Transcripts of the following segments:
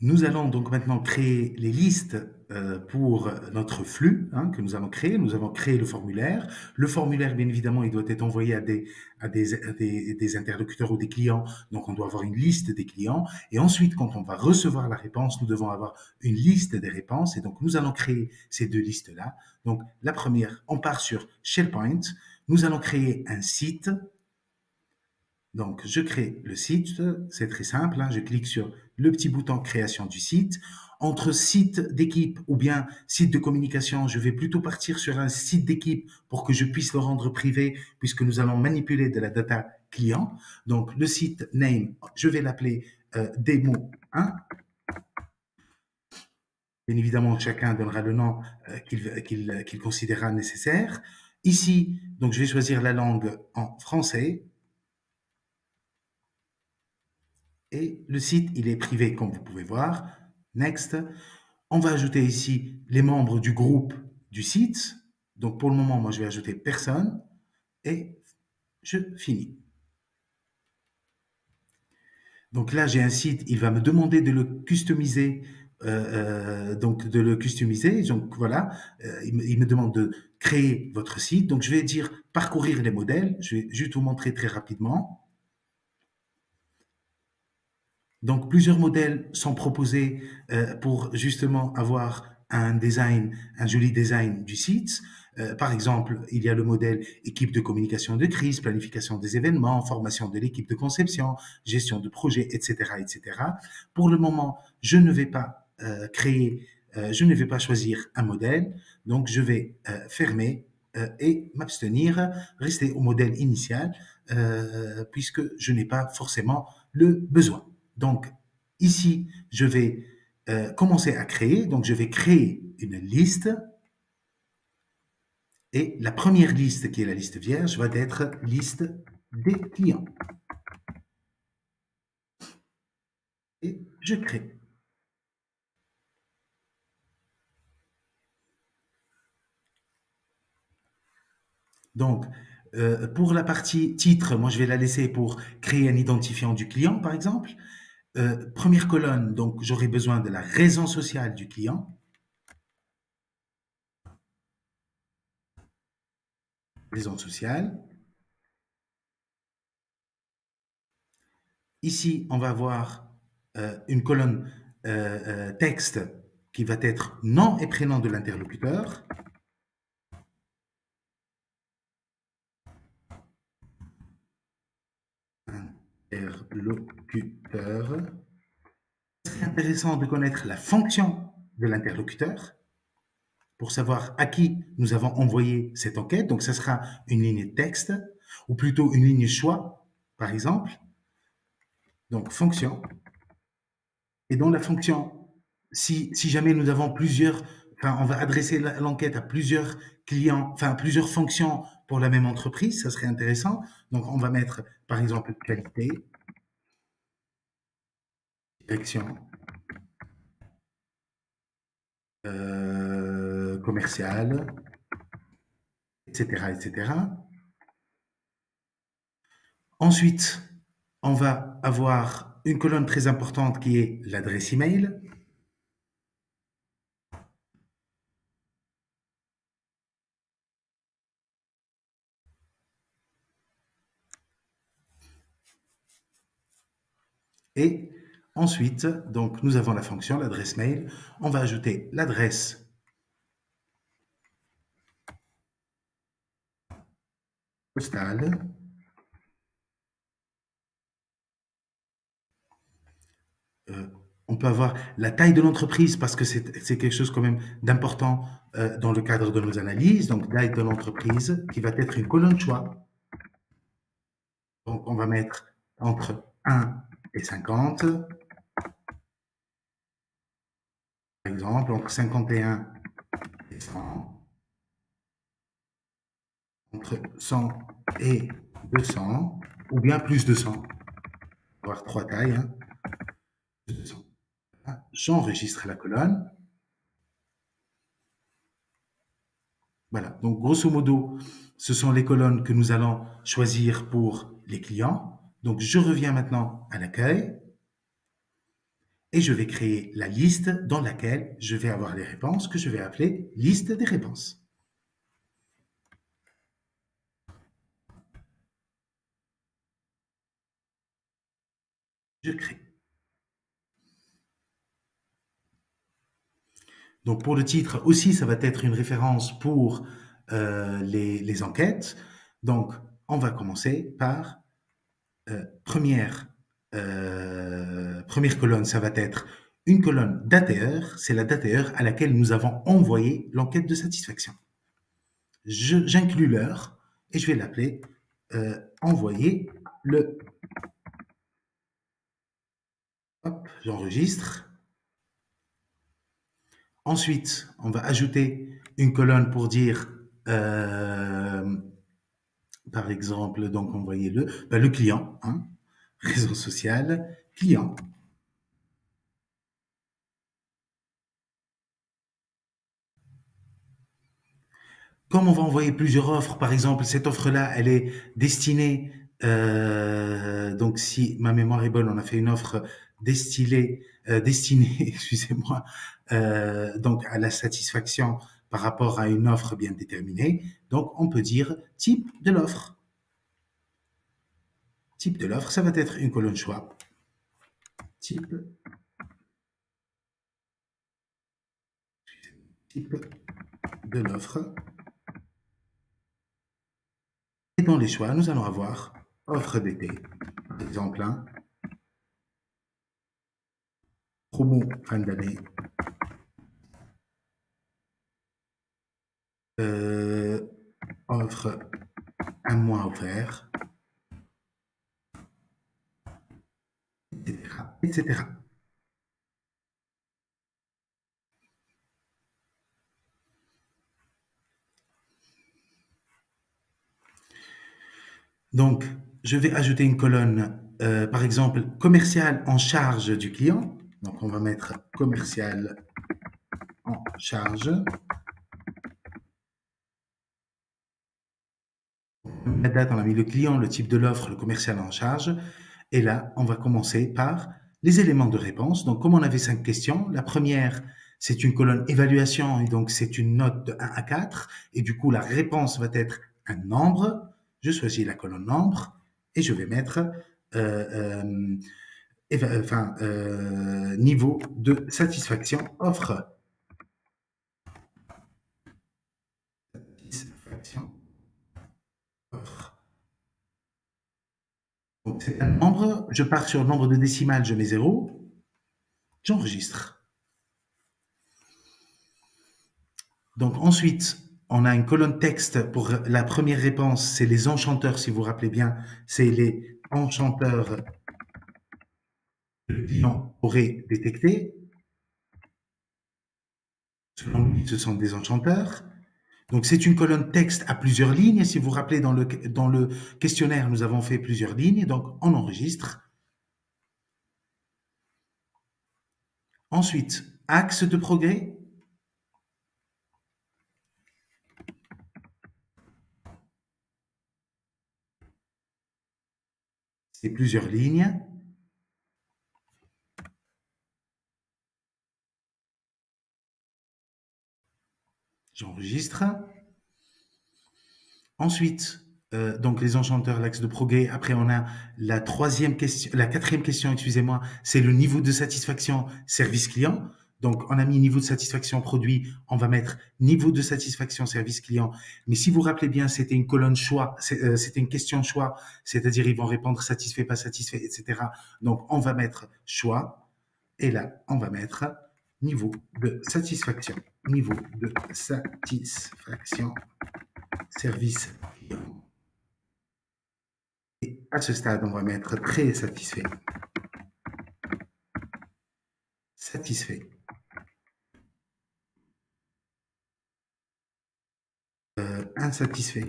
Nous allons donc maintenant créer les listes pour notre flux que nous allons créer. Nous avons créé le formulaire. Le formulaire, bien évidemment, il doit être envoyé à des interlocuteurs ou des clients. Donc, on doit avoir une liste des clients. Et ensuite, quand on va recevoir la réponse, nous devons avoir une liste des réponses. Et donc, nous allons créer ces deux listes-là. Donc, la première, on part sur SharePoint. Nous allons créer un site. Donc, je crée le site, c'est très simple, je clique sur le petit bouton création du site. Entre site d'équipe ou bien site de communication, je vais plutôt partir sur un site d'équipe pour que je puisse le rendre privé puisque nous allons manipuler de la data client. Donc, le site name, je vais l'appeler démo 1. Bien évidemment, chacun donnera le nom qu'il considérera nécessaire. Ici, donc, je vais choisir la langue en français. Et le site, il est privé, comme vous pouvez voir. Next. On va ajouter ici les membres du groupe du site. Donc, pour le moment, moi, je vais ajouter personne. Et je finis. Donc là, j'ai un site, il va me demander de le customiser. Donc, de le customiser. Donc, voilà, il me demande de créer votre site. Donc, je vais dire parcourir les modèles. Je vais juste vous montrer très rapidement. Donc, plusieurs modèles sont proposés pour justement avoir un design, un joli design du site. Par exemple, il y a le modèle équipe de communication de crise, planification des événements, formation de l'équipe de conception, gestion de projet, etc., etc. Pour le moment, je ne vais pas je ne vais pas choisir un modèle, donc je vais fermer et m'abstenir, rester au modèle initial, puisque je n'ai pas forcément le besoin. Donc, ici, je vais commencer à créer. Donc, je vais créer une liste. Et la première liste, qui est la liste vierge, va être liste des clients. Et je crée. Donc, pour la partie titre, moi, je vais la laisser pour créer un identifiant du client, par exemple. Première colonne, donc, j'aurai besoin de la raison sociale du client. Raison sociale. Ici, on va avoir une colonne texte qui va être nom et prénom de l'interlocuteur. Interlocuteur. C'est intéressant de connaître la fonction de l'interlocuteur pour savoir à qui nous avons envoyé cette enquête. Donc, ça sera une ligne texte ou plutôt une ligne choix, par exemple. Donc, fonction. Et dans la fonction, si jamais nous avons on va adresser l'enquête à plusieurs clients, enfin, à plusieurs fonctions pour la même entreprise, ça serait intéressant. Donc, on va mettre, par exemple, qualité, direction, commerciale, etc., etc. Ensuite, on va avoir une colonne très importante qui est l'adresse email. Et ensuite, donc, nous avons la fonction, l'adresse mail. On va ajouter l'adresse postale. On peut avoir la taille de l'entreprise parce que c'est quelque chose quand même d'important dans le cadre de nos analyses. Donc, taille de l'entreprise qui va être une colonne choix. Donc, on va mettre entre 1 et 50. Par exemple, entre 51 et 100. Entre 100 et 200, ou bien plus de 100. On va avoir trois tailles. Plus de 100. J'enregistre la colonne. Voilà, donc grosso modo, ce sont les colonnes que nous allons choisir pour les clients. Donc je reviens maintenant à l'accueil. et je vais créer la liste dans laquelle je vais avoir les réponses que je vais appeler liste des réponses. Je crée. Donc pour le titre aussi, ça va être une référence pour les enquêtes. Donc on va commencer par première colonne, ça va être une colonne date et heure, c'est la date et heure à laquelle nous avons envoyé l'enquête de satisfaction. J'inclus l'heure et je vais l'appeler envoyer le. Hop, j'enregistre. Ensuite, on va ajouter une colonne pour dire, par exemple, donc envoyer le client, hein, réseau social, client. Comme on va envoyer plusieurs offres, par exemple, cette offre-là, elle est destinée, donc si ma mémoire est bonne, on a fait une offre destinée, excusez-moi, donc à la satisfaction par rapport à une offre bien déterminée. Donc, on peut dire type de l'offre. Type de l'offre, ça va être une colonne choix. Type de l'offre. Et dans les choix, nous allons avoir offre d'été, par exemple, hein, promo fin d'année, offre un mois offert, etc., etc. Donc, je vais ajouter une colonne, par exemple, commercial en charge du client. Donc, on va mettre commercial en charge. La date, on a mis le client, le type de l'offre, le commercial en charge. Et là, on va commencer par les éléments de réponse. Donc, comme on avait 5 questions, la première, c'est une colonne évaluation, et donc c'est une note de 1 à 4. Et du coup, la réponse va être un nombre. Je choisis la colonne nombre et je vais mettre niveau de satisfaction offre. Satisfaction offre. Donc, c'est un nombre. Je pars sur le nombre de décimales, je mets 0. J'enregistre. Donc ensuite, on a une colonne texte pour la première réponse, c'est les enchanteurs, si vous vous rappelez bien, c'est les enchanteurs que le client aurait détectés. Selon lui, ce sont des enchanteurs. Donc c'est une colonne texte à plusieurs lignes. Si vous vous rappelez, dans le questionnaire, nous avons fait plusieurs lignes, donc on enregistre. Ensuite, axe de progrès. C'est plusieurs lignes. J'enregistre. Ensuite, donc les enchanteurs, l'axe de progrès. Après, on a la quatrième question, excusez-moi, c'est le niveau de satisfaction service client. Donc, on a mis niveau de satisfaction produit, on va mettre niveau de satisfaction service client. Mais si vous vous rappelez bien, c'était une colonne choix, c'était une question choix, c'est-à-dire ils vont répondre satisfait, pas satisfait, etc. Donc, on va mettre choix. Et là, on va mettre niveau de satisfaction. Niveau de satisfaction service client. Et à ce stade, on va mettre très satisfait. Satisfait. Insatisfait.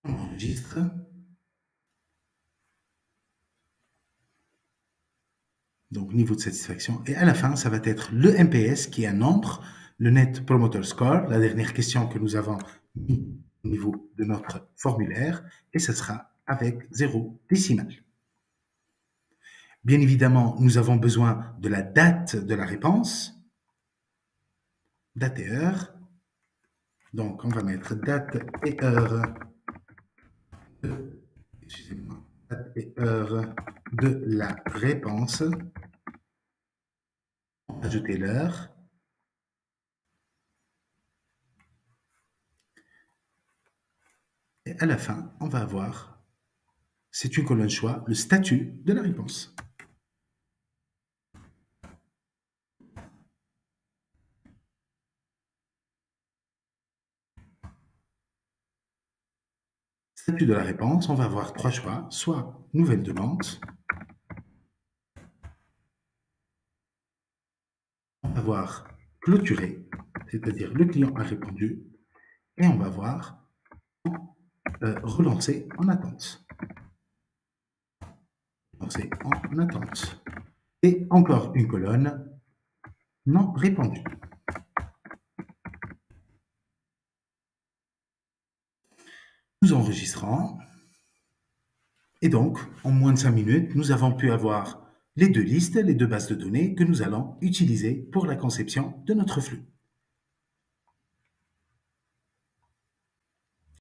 On enregistre. Donc, niveau de satisfaction. Et à la fin, ça va être le NPS, qui est un nombre, le Net Promoter Score, la dernière question que nous avons mis au niveau de notre formulaire, et ce sera avec 0 décimal. Bien évidemment, nous avons besoin de la date de la réponse, date et heure. Donc, on va mettre date et heure de, excusez-moi, date et heure de la réponse. Ajouter l'heure. Et à la fin, on va avoir, c'est une colonne choix, le statut de la réponse. Statut de la réponse, on va avoir trois choix, soit nouvelle demande, on va voir clôturé, c'est-à-dire le client a répondu, et on va voir relancer en attente. Relancer en attente. Et encore une colonne non répondue. Nous enregistrons. Et donc, en moins de 5 minutes, nous avons pu avoir les deux listes, les deux bases de données que nous allons utiliser pour la conception de notre flux.